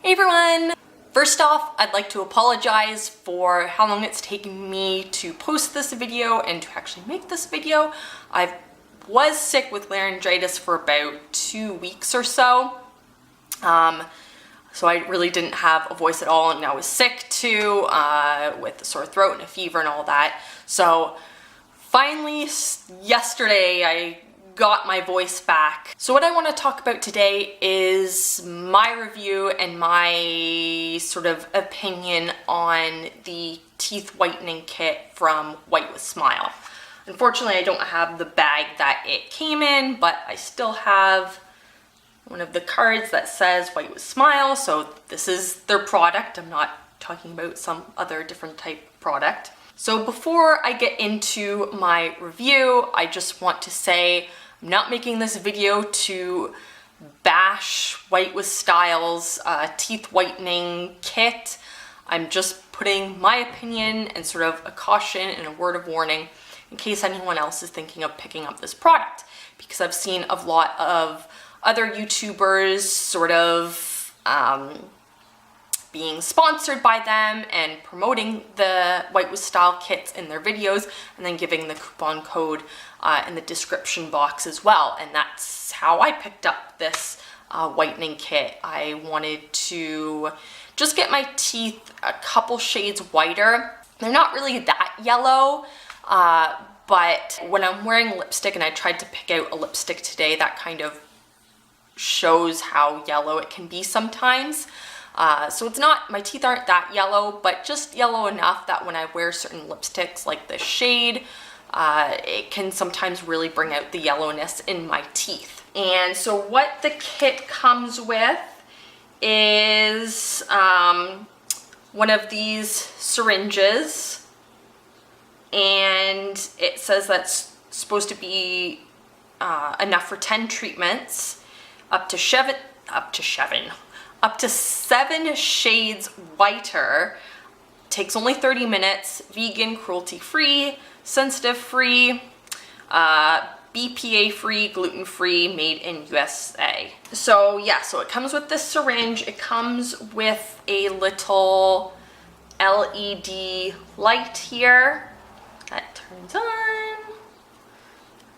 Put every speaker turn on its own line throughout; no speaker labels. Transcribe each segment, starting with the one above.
Hey everyone! First off, I'd like to apologize for how long it's taken me to post this video and to actually make this video. I was sick with laryngitis for about 2 weeks or so. So I really didn't have a voice at all, and I was sick too, with a sore throat and a fever and all that. So finally, yesterday, I got my voice back. So what I want to talk about today is my review and my sort of opinion on the teeth whitening kit from White with Smile. Unfortunately, I don't have the bag that it came in, but I still have one of the cards that says White with Smile, so this is their product. I'm not talking about some other different type of product. So before I get into my review, I just want to say I'm not making this video to bash White with Style's teeth whitening kit. I'm just putting my opinion and sort of a caution and a word of warning in case anyone else is thinking of picking up this product, because I've seen a lot of other YouTubers sort of being sponsored by them and promoting the White with Style kits in their videos and then giving the coupon code in the description box as well. And that's how I picked up this whitening kit. I wanted to just get my teeth a couple shades whiter. They're not really that yellow, but when I'm wearing lipstick, and I tried to pick out a lipstick today that kind of shows how yellow it can be sometimes. So it's not, my teeth aren't that yellow, but just yellow enough that when I wear certain lipsticks like this shade, it can sometimes really bring out the yellowness in my teeth. And so what the kit comes with is one of these syringes, and it says that's supposed to be enough for 10 treatments, up to 7 shades whiter. Takes only 30 minutes, vegan, cruelty-free, sensitive-free, BPA-free, gluten-free, made in USA. So yeah, so it comes with this syringe. It comes with a little LED light here that turns on,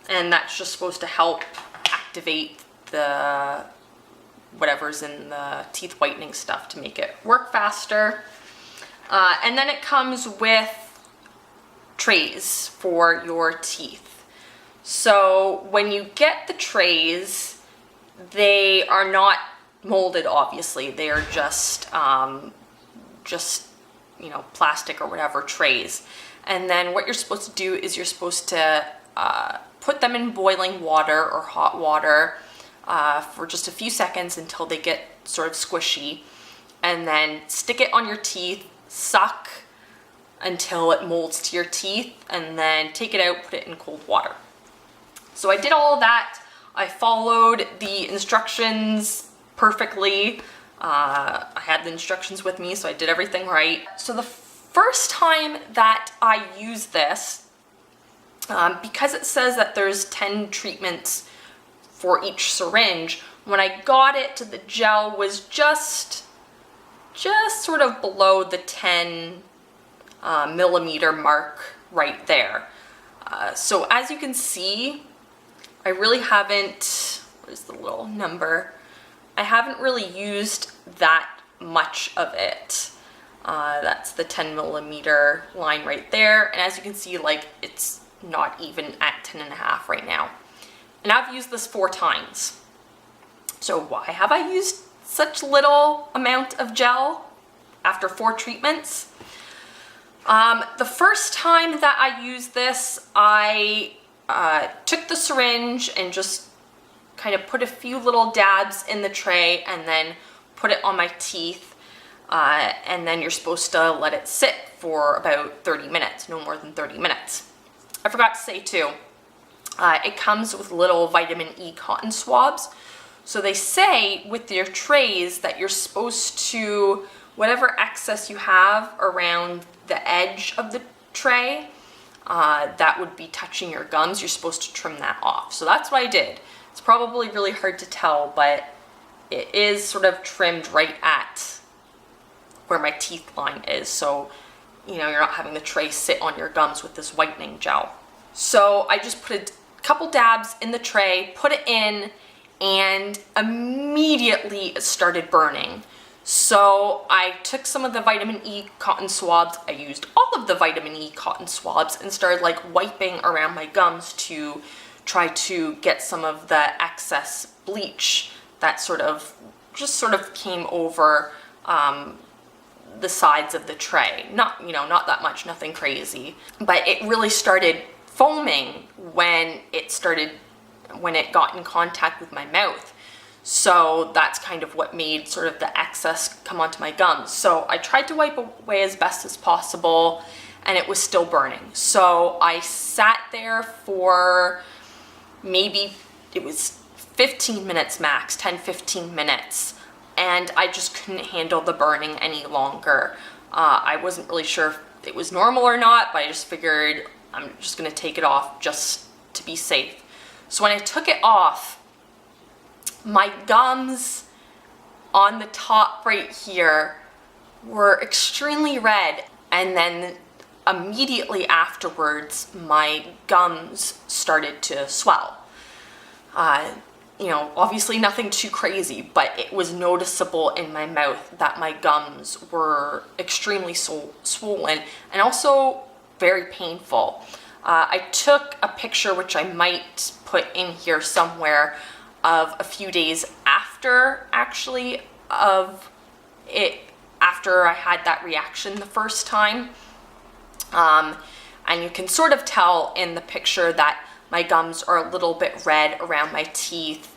and that's just supposed to help activate the whatever's in the teeth whitening stuff to make it work faster. And then it comes with trays for your teeth. So when you get the trays, they are not molded, obviously. They are just you know, plastic or whatever trays. And then what you're supposed to do is you're supposed to put them in boiling water or hot water for just a few seconds until they get sort of squishy, and then stick it on your teeth, suck until it molds to your teeth, and then take it out, put it in cold water. So I did all of that. I followed the instructions perfectly. I had the instructions with me, so I did everything right. So the first time that I used this, because it says that there's 10 treatments for each syringe, when I got it, the gel was just sort of below the 10 millimeter mark right there. So as you can see, I really haven't, where's the little number? I haven't really used that much of it. That's the 10 millimeter line right there. And as you can see, like, it's not even at 10.5 right now. And I've used this 4 times. So why have I used such little amount of gel after 4 treatments? The first time that I used this, I took the syringe and just kind of put a few little dabs in the tray and then put it on my teeth. And then you're supposed to let it sit for about 30 minutes, no more than 30 minutes. I forgot to say too, it comes with little vitamin E cotton swabs. So they say with your trays that you're supposed to, whatever excess you have around the edge of the tray, that would be touching your gums, you're supposed to trim that off. So that's what I did. It's probably really hard to tell, but it is sort of trimmed right at where my teeth line is. So, you know, you're not having the tray sit on your gums with this whitening gel. So I just put a couple dabs in the tray, put it in, and immediately it started burning. So I took some of the vitamin E cotton swabs, I used all of the vitamin E cotton swabs, and started like wiping around my gums to try to get some of the excess bleach that just sort of came over the sides of the tray. Not, you know, not that much, nothing crazy, but it really started foaming when it got in contact with my mouth. So that's kind of what made sort of the excess come onto my gums. So I tried to wipe away as best as possible, and it was still burning. So I sat there for maybe, it was 15 minutes max, 10-15 minutes, and I just couldn't handle the burning any longer. I wasn't really sure if it was normal or not, but I just figured I'm just gonna take it off just to be safe. So when I took it off, my gums on the top right here were extremely red, and then immediately afterwards my gums started to swell. You know, obviously nothing too crazy, but it was noticeable in my mouth that my gums were extremely swollen and also very painful. I took a picture, which I might put in here somewhere, of a few days after, actually, after I had that reaction the first time. And you can sort of tell in the picture that my gums are a little bit red around my teeth.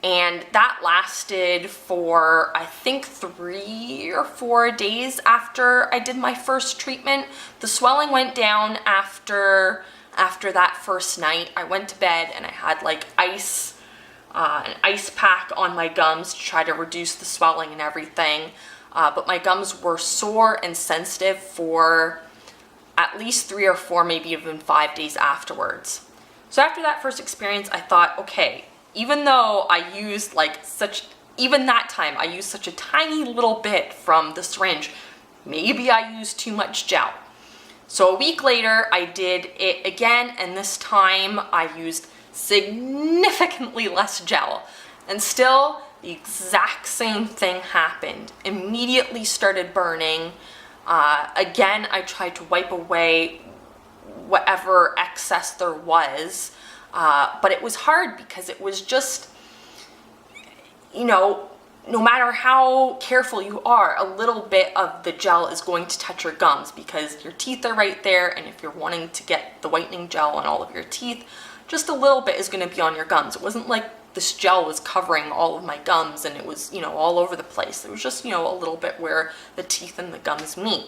And that lasted for, I think, 3 or 4 days after I did my first treatment. The swelling went down after that first night. I went to bed and I had like an ice pack on my gums to try to reduce the swelling and everything. But my gums were sore and sensitive for at least 3 or 4, maybe even 5 days afterwards. So after that first experience, I thought, okay, even though I used even that time, I used such a tiny little bit from the syringe, maybe I used too much gel. So a week later, I did it again, and this time I used significantly less gel. And still, the exact same thing happened. Immediately started burning. Again, I tried to wipe away whatever excess there was, but it was hard because it was just, you know, no matter how careful you are, a little bit of the gel is going to touch your gums because your teeth are right there, and if you're wanting to get the whitening gel on all of your teeth, just a little bit is going to be on your gums. It wasn't like this gel was covering all of my gums and it was, you know, all over the place. It was just, you know, a little bit where the teeth and the gums meet.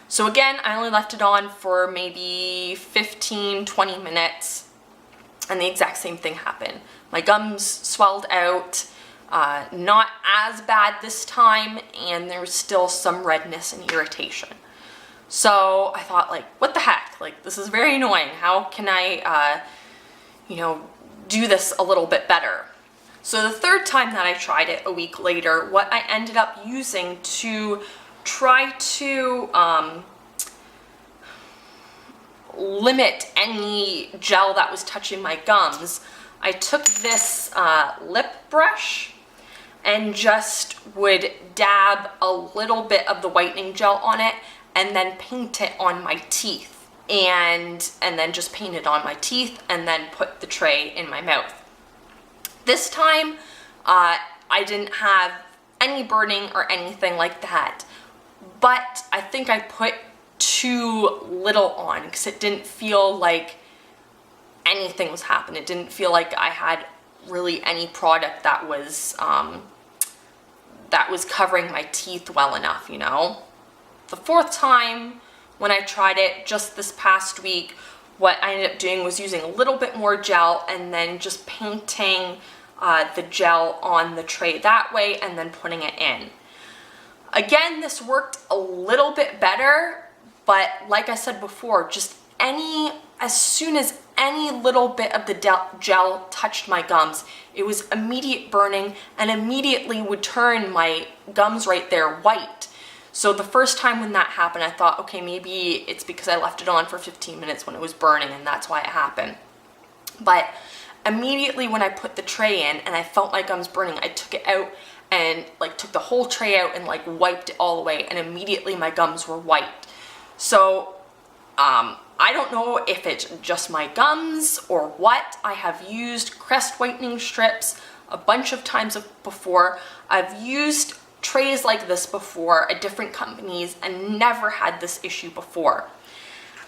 So again, I only left it on for maybe 15-20 minutes, and the exact same thing happened. My gums swelled out, not as bad this time, and there was still some redness and irritation. So I thought, like, what the heck? Like, this is very annoying. How can I, you know, do this a little bit better? So the third time that I tried it a week later, what I ended up using to try to limit any gel that was touching my gums, I took this lip brush and just would dab a little bit of the whitening gel on it and then paint it on my teeth, and then just paint it on my teeth and then put the tray in my mouth. This time I didn't have any burning or anything like that, but I think I put too little on because it didn't feel like anything was happening. It didn't feel like I had really any product that was covering my teeth well enough, you know. The fourth time when I tried it just this past week, what I ended up doing was using a little bit more gel and then just painting the gel on the tray that way and then putting it in. Again, this worked a little bit better, but like I said before, just as soon as any little bit of the gel touched my gums, it was immediate burning and immediately would turn my gums right there white. So the first time when that happened, I thought, okay, maybe it's because I left it on for 15 minutes when it was burning and that's why it happened. But immediately when I put the tray in and I felt my gums burning, I took it out and like took the whole tray out and like wiped it all away, and immediately my gums were white. So I don't know if it's just my gums or what. I have used Crest whitening strips a bunch of times before. I've used trays like this before at different companies and never had this issue before.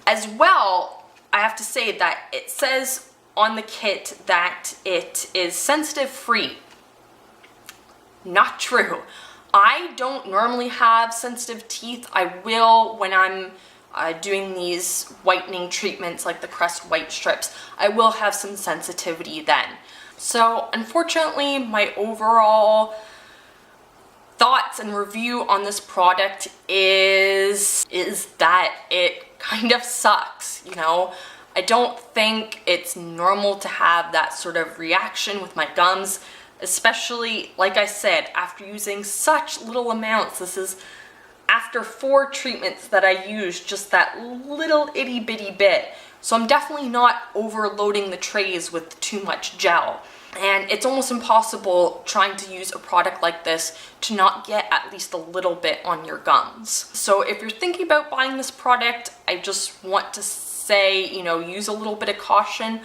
As well, I have to say that it says on the kit that it is sensitive free. Not true. I don't normally have sensitive teeth. I will when I'm doing these whitening treatments like the Crest white strips. I will have some sensitivity then. So unfortunately, my overall thoughts and review on this product is that it kind of sucks, you know? I don't think it's normal to have that sort of reaction with my gums, especially, like I said, after using such little amounts. This is after 4 treatments that I used just that little itty bitty bit. So I'm definitely not overloading the trays with too much gel. And it's almost impossible trying to use a product like this to not get at least a little bit on your gums. So if you're thinking about buying this product, I just want to say, you know, use a little bit of caution.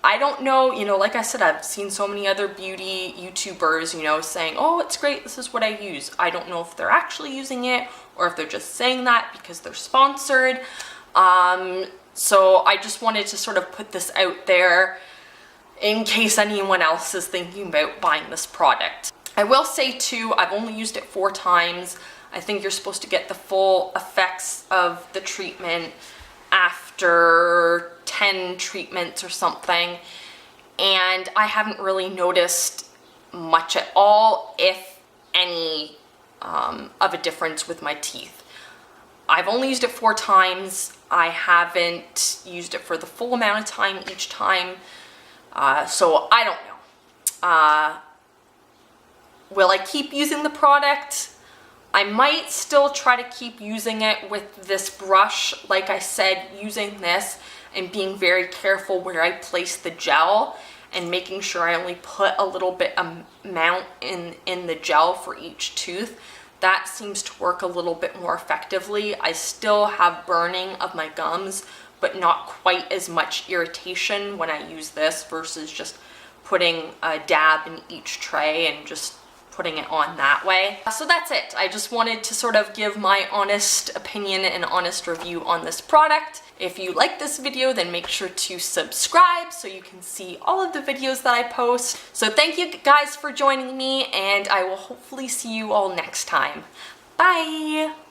I don't know, you know, like I said, I've seen so many other beauty YouTubers, you know, saying, oh, it's great, this is what I use. I don't know if they're actually using it or if they're just saying that because they're sponsored. So I just wanted to sort of put this out there in case anyone else is thinking about buying this product. I will say too, I've only used it 4 times. I think you're supposed to get the full effects of the treatment after 10 treatments or something, and I haven't really noticed much at all, if any, of a difference with my teeth. I've only used it 4 times. I haven't used it for the full amount of time each time, so I don't know. Will I keep using the product? I might still try to keep using it with this brush, like I said, using this and being very careful where I place the gel and making sure I only put a little bit amount in the gel for each tooth. That seems to work a little bit more effectively. I still have burning of my gums, but not quite as much irritation when I use this versus just putting a dab in each tray and just putting it on that way. So that's it. I just wanted to sort of give my honest opinion and honest review on this product. If you like this video, then make sure to subscribe so you can see all of the videos that I post. So thank you guys for joining me, and I will hopefully see you all next time. Bye!